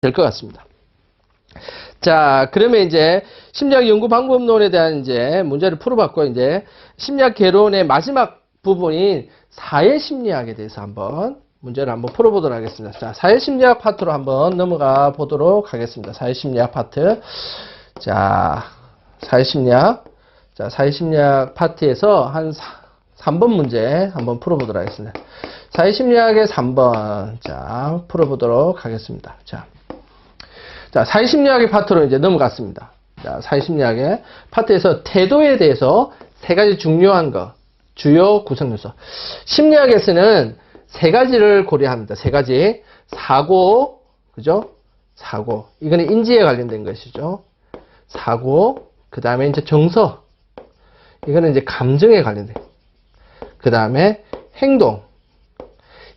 될 것 같습니다. 자, 그러면 이제 심리학 연구 방법론에 대한 이제 문제를 풀어봤고, 이제 심리학 개론의 마지막 부분인 사회심리학에 대해서 한번 문제를 한번 풀어보도록 하겠습니다. 자, 사회심리학 파트로 한번 넘어가 보도록 하겠습니다. 사회심리학 파트. 자, 사회심리학. 자, 사회심리학 파트에서 한 3번 문제 한번 풀어보도록 하겠습니다. 사회심리학의 3번. 자, 풀어보도록 하겠습니다. 자, 사회심리학의 파트로 이제 넘어갔습니다. 자, 사회심리학의 파트에서 태도에 대해서 세 가지 중요한 거, 주요 구성 요소. 심리학에서는 세 가지를 고려합니다. 세 가지. 사고, 그죠? 사고. 이거는 인지에 관련된 것이죠. 사고, 그 다음에 이제 정서. 이거는 이제 감정에 관련된. 그 다음에 행동.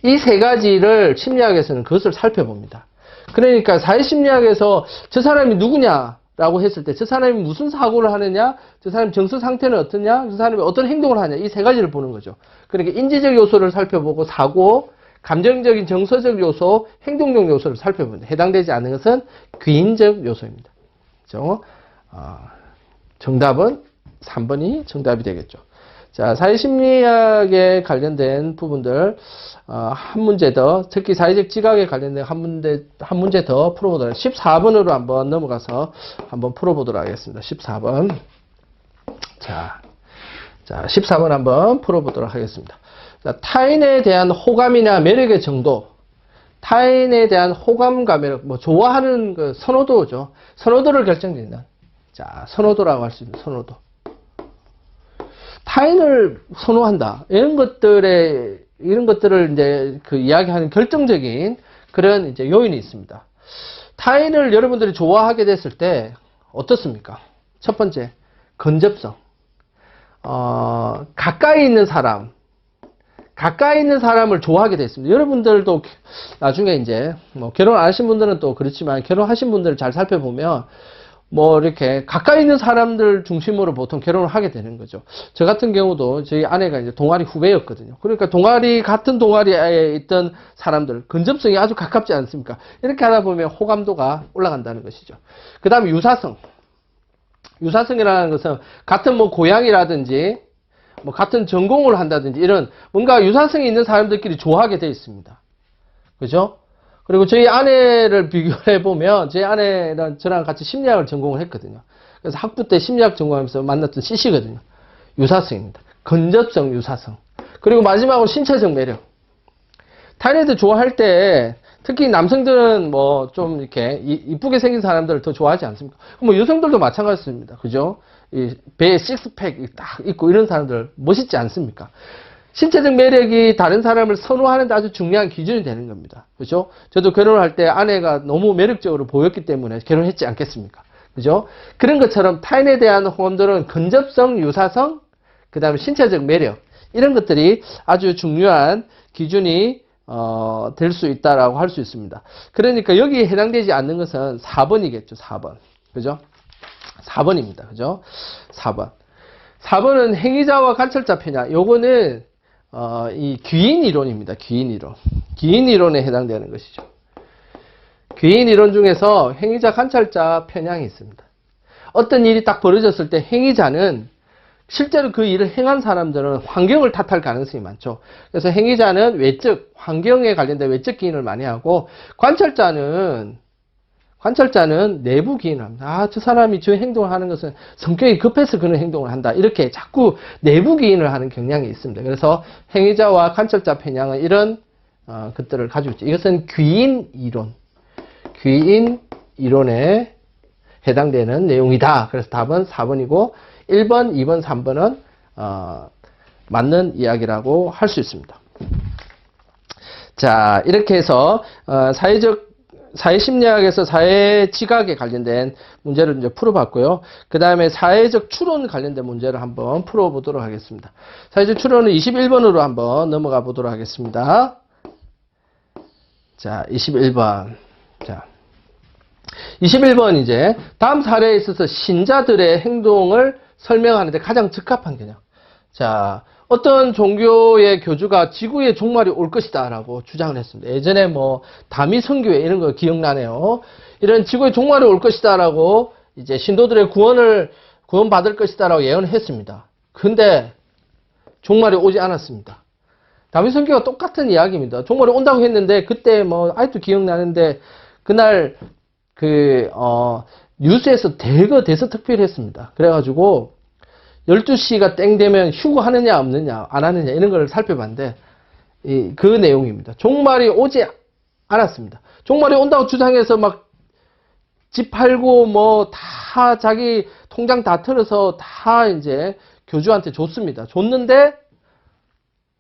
이 세 가지를 심리학에서는 그것을 살펴봅니다. 그러니까 사회심리학에서 저 사람이 누구냐라고 했을 때 저 사람이 무슨 사고를 하느냐, 저 사람 정서 상태는 어떠냐, 저 사람이 어떤 행동을 하냐, 이 세 가지를 보는 거죠. 그러니까 인지적 요소를 살펴보고 사고, 감정적인 정서적 요소, 행동적 요소를 살펴봅니다. 해당되지 않는 것은 귀인적 요소입니다. 그렇죠? 정답은 3번이 정답이 되겠죠. 자, 사회심리학에 관련된 부분들 한 문제 더, 특히 사회적 지각에 관련된 한 문제 더 풀어보도록 하겠습니다. 14번으로 한번 넘어가서 한번 풀어보도록 하겠습니다. 14번. 자, 14번 한번 풀어보도록 하겠습니다. 자, 타인에 대한 호감이나 매력의 정도, 타인에 대한 호감과 매력, 뭐 좋아하는 그 선호도죠. 선호도를 결정짓는. 자, 선호도라고 할 수 있는 선호도. 타인을 선호한다. 이런 것들을 이제 그 이야기하는 결정적인 그런 이제 요인이 있습니다. 타인을 여러분들이 좋아하게 됐을 때 어떻습니까? 첫 번째, 근접성. 가까이 있는 사람을 좋아하게 됐습니다. 여러분들도 나중에 이제 뭐 결혼 안 하신 분들은 또 그렇지만 결혼하신 분들을 잘 살펴보면 뭐 이렇게 가까이 있는 사람들 중심으로 보통 결혼을 하게 되는 거죠. 저 같은 경우도 저희 아내가 이제 동아리 후배였거든요. 그러니까 같은 동아리에 있던 사람들, 근접성이 아주 가깝지 않습니까? 이렇게 하다 보면 호감도가 올라간다는 것이죠. 그 다음에 유사성. 유사성이라는 것은 같은 뭐 고향이라든지 뭐 같은 전공을 한다든지 이런 뭔가 유사성이 있는 사람들끼리 좋아하게 되어 있습니다. 그죠? 그리고 저희 아내를 비교해 보면 저희 아내랑 저랑 같이 심리학을 전공을 했거든요. 그래서 학부 때 심리학 전공하면서 만났던 CC거든요. 유사성입니다. 근접성, 유사성. 그리고 마지막으로 신체적 매력. 타인애들 좋아할 때 특히 남성들은 뭐 좀 이렇게 이쁘게 생긴 사람들을 더 좋아하지 않습니까? 뭐 여성들도 마찬가지입니다. 그죠? 이 배에 식스팩 딱 있고 이런 사람들 멋있지 않습니까? 신체적 매력이 다른 사람을 선호하는 데 아주 중요한 기준이 되는 겁니다. 그죠? 저도 결혼할 때 아내가 너무 매력적으로 보였기 때문에 결혼했지 않겠습니까? 그죠? 그런 것처럼 타인에 대한 호감도는 근접성, 유사성, 그 다음에 신체적 매력, 이런 것들이 아주 중요한 기준이 될 수 있다라고 할 수 있습니다. 그러니까 여기에 해당되지 않는 것은 4번이겠죠. 4번. 그죠? 4번입니다. 그죠? 4번. 4번은 행위자와 관찰자 편향. 요거는 이 귀인 이론입니다. 귀인 이론. 귀인 이론에 해당되는 것이죠. 귀인 이론 중에서 행위자 관찰자 편향이 있습니다. 어떤 일이 딱 벌어졌을 때 행위자는 실제로 그 일을 행한 사람들은 환경을 탓할 가능성이 많죠. 그래서 행위자는 외적, 환경에 관련된 외적 기인을 많이 하고 관찰자는 내부 기인을 합니다. 저 사람이 저 행동을 하는 것은 성격이 급해서 그런 행동을 한다. 이렇게 자꾸 내부 기인을 하는 경향이 있습니다. 그래서 행위자와 관찰자 편향은 이런 것들을 가지고 있죠. 이것은 귀인 이론에 해당되는 내용이다. 그래서 답은 4번이고 1번, 2번, 3번은 맞는 이야기라고 할 수 있습니다. 자, 이렇게 해서 사회심리학에서 사회지각에 관련된 문제를 이제 풀어봤고요. 그 다음에 사회적 추론 관련된 문제를 한번 풀어보도록 하겠습니다. 사회적 추론은 21번으로 한번 넘어가 보도록 하겠습니다. 자, 21번. 자, 21번 이제 다음 사례에 있어서 신자들의 행동을 설명하는데 가장 적합한 개념. 자, 어떤 종교의 교주가 지구에 종말이 올 것이다 라고 주장을 했습니다. 예전에 뭐 다미 선교회 이런 거 기억나네요. 이런 지구에 종말이 올 것이다 라고 이제 신도들의 구원받을 것이다 라고 예언을 했습니다. 근데 종말이 오지 않았습니다. 다미 선교가 똑같은 이야기입니다. 종말이 온다고 했는데 그때 뭐 아직도 기억나는데 그날 뉴스에서 대서특필을 했습니다. 그래가지고 12시가 땡 되면 휴거하느냐 없느냐 안 하느냐 이런 걸 살펴봤는데 그 내용입니다. 종말이 오지 않았습니다. 종말이 온다고 주장해서 막 집 팔고 뭐 다 자기 통장 다 털어서 다 이제 교주한테 줬습니다. 줬는데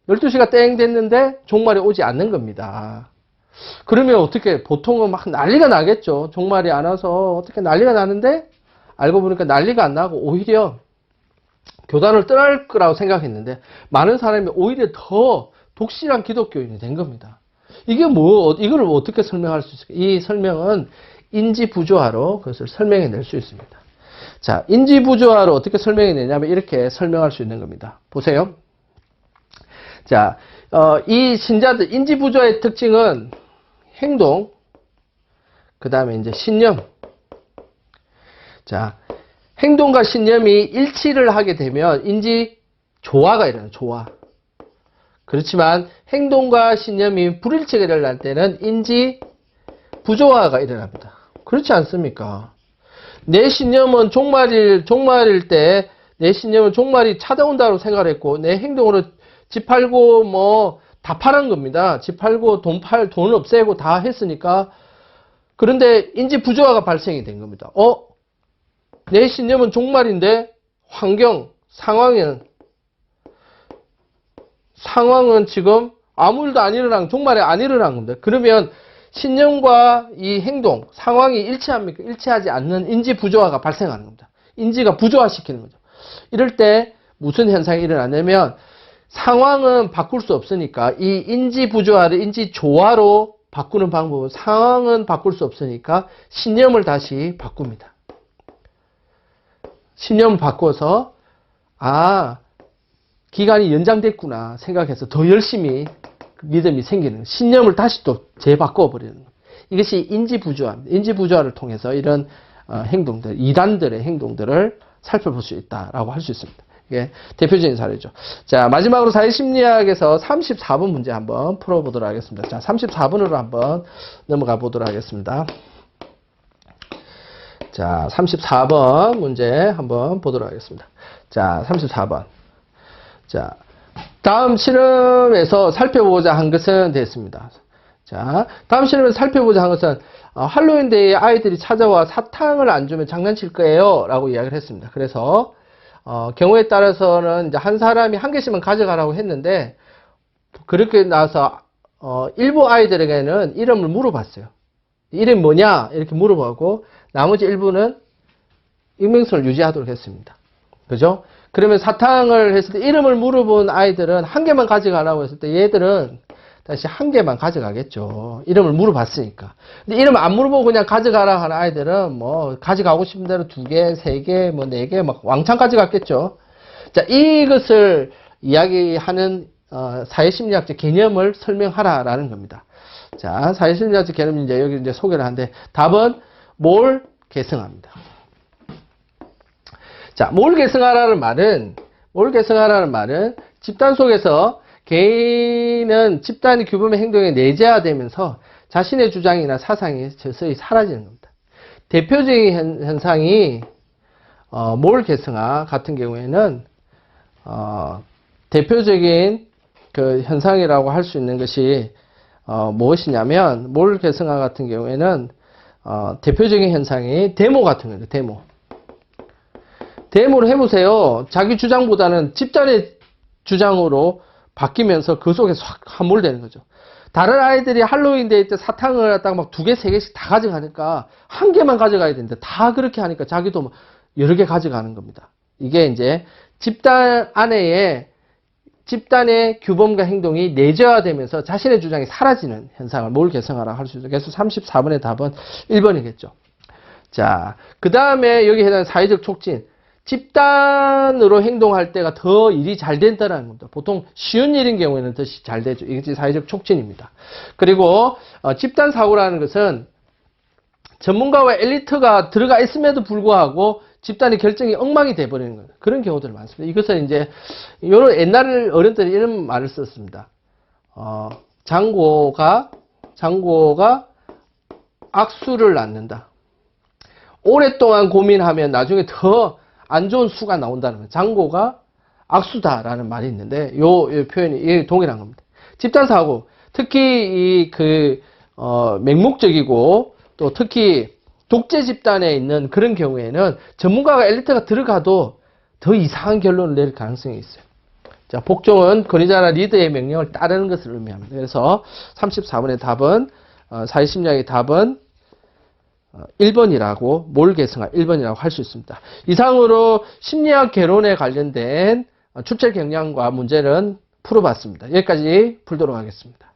12시가 땡 됐는데 종말이 오지 않는 겁니다. 그러면 어떻게 보통은 막 난리가 나겠죠. 종말이 안 와서 어떻게 난리가 나는데 알고 보니까 난리가 안 나고 오히려 교단을 떠날 거라고 생각했는데 많은 사람이 오히려 더 독실한 기독교인이 된 겁니다. 이게 이걸 어떻게 설명할 수 있을까? 이 설명은 인지부조화로 그것을 설명해 낼 수 있습니다. 자, 인지부조화로 어떻게 설명해 내냐면 이렇게 설명할 수 있는 겁니다. 보세요. 자, 이 신자들 인지부조화의 특징은 행동, 그 다음에 이제 신념. 자, 행동과 신념이 일치를 하게 되면 인지조화가 일어나요. 조화. 그렇지만 행동과 신념이 불일치가 일어날 때는 인지부조화가 일어납니다. 그렇지 않습니까? 내 신념은 종말일 때 내 신념은 종말이 찾아온다고 생각을 했고 내 행동으로 집 팔고 뭐 다 팔은 겁니다. 집 팔고 돈 없애고 다 했으니까. 그런데 인지부조화가 발생이 된 겁니다. 내 신념은 종말인데 상황은 지금 아무 일도 안 일어난, 종말에 안 일어난 겁니다. 그러면 신념과 이 행동, 상황이 일치합니까? 일치하지 않는 인지부조화가 발생하는 겁니다. 인지가 부조화시키는 거죠. 이럴 때 무슨 현상이 일어나냐면 상황은 바꿀 수 없으니까 이 인지부조화를 인지조화로 바꾸는 방법은 상황은 바꿀 수 없으니까 신념을 다시 바꿉니다. 신념을 바꿔서 기간이 연장됐구나 생각해서 더 열심히 믿음이 생기는 거예요. 신념을 다시 또 재바꿔버리는 거예요. 이것이 인지부조화입니다. 인지부조화를 통해서 이런 행동들, 이단들의 행동들을 살펴볼 수 있다라고 할 수 있습니다. 이게 대표적인 사례죠. 자, 마지막으로 사회심리학에서 34번 문제 한번 풀어보도록 하겠습니다. 자, 34번으로 한번 넘어가 보도록 하겠습니다. 자, 34번 문제 한번 보도록 하겠습니다. 자, 34번. 자, 다음 실험에서 살펴보고자 한 것은 됐습니다. 자, 다음 실험에서 살펴보자 한 것은 할로윈데이에 아이들이 찾아와 사탕을 안 주면 장난칠 거예요 라고 이야기를 했습니다. 그래서 경우에 따라서는 이제 한 사람이 한 개씩만 가져가라고 했는데 그렇게 나서 일부 아이들에게는 이름을 물어봤어요. 이름이 뭐냐 이렇게 물어보고 나머지 일부는 익명성을 유지하도록 했습니다. 그죠? 그러면 사탕을 했을 때 이름을 물어본 아이들은 한 개만 가져가라고 했을 때 얘들은 다시 한 개만 가져가겠죠. 이름을 물어봤으니까. 근데 이름 안 물어보고 그냥 가져가라 하는 아이들은 뭐 가져가고 싶은 대로 2개, 3개, 뭐 4개 막 왕창 가져갔겠죠. 자, 이것을 이야기하는 사회심리학적 개념을 설명하라라는 겁니다. 자, 사회심리학적 개념 이제 여기 이제 소개를 하는데 답은 뭘 계승합니다. 자, 뭘 계승하라는 말은 집단 속에서 개인은 집단의 규범의 행동에 내재화되면서 자신의 주장이나 사상이 서서히 사라지는 겁니다. 대표적인 현상이 뭘 계승화 같은 경우에는 대표적인 그 현상이라고 할 수 있는 것이 무엇이냐면 뭘 계승화 같은 경우에는 대표적인 현상이 데모 같은 거예요. 데모를 해보세요. 자기 주장보다는 집단의 주장으로 바뀌면서 그 속에서 확 함몰되는 거죠. 다른 아이들이 할로윈데이 때 사탕을 갖다가 막 2개, 3개씩 다 가져가니까 한 개만 가져가야 되는데 다 그렇게 하니까 자기도 여러 개 가져가는 겁니다. 이게 이제 집단 안에 집단의 규범과 행동이 내재화되면서 자신의 주장이 사라지는 현상을 뭘 계승하라 할 수 있죠. 그래서 34번의 답은 1번이겠죠. 자, 그 다음에 여기 해당하는 사회적 촉진. 집단으로 행동할 때가 더 일이 잘 된다는 겁니다. 보통 쉬운 일인 경우에는 더 잘 되죠. 이게 사회적 촉진입니다. 그리고 집단 사고라는 것은 전문가와 엘리트가 들어가 있음에도 불구하고 집단의 결정이 엉망이 돼버리는 거예요. 그런 경우들이 많습니다. 이것은 이제 요런 옛날 어른들이 이런 말을 썼습니다. 장고가 악수를 낳는다. 오랫동안 고민하면 나중에 더 안 좋은 수가 나온다는 거예요. 장고가 악수다라는 말이 있는데 요 표현이 동일한 겁니다. 집단 사고, 특히 맹목적이고 또 특히 독재 집단에 있는 그런 경우에는 전문가가 엘리트가 들어가도 더 이상한 결론을 내릴 가능성이 있어요. 자, 복종은 권위자나 리더의 명령을 따르는 것을 의미합니다. 그래서 34번의 답은 사회심리학의 답은 1번이라고 몰 계승할 1번이라고 할 수 있습니다. 이상으로 심리학 개론에 관련된 출제 경향과 문제는 풀어봤습니다. 여기까지 풀도록 하겠습니다.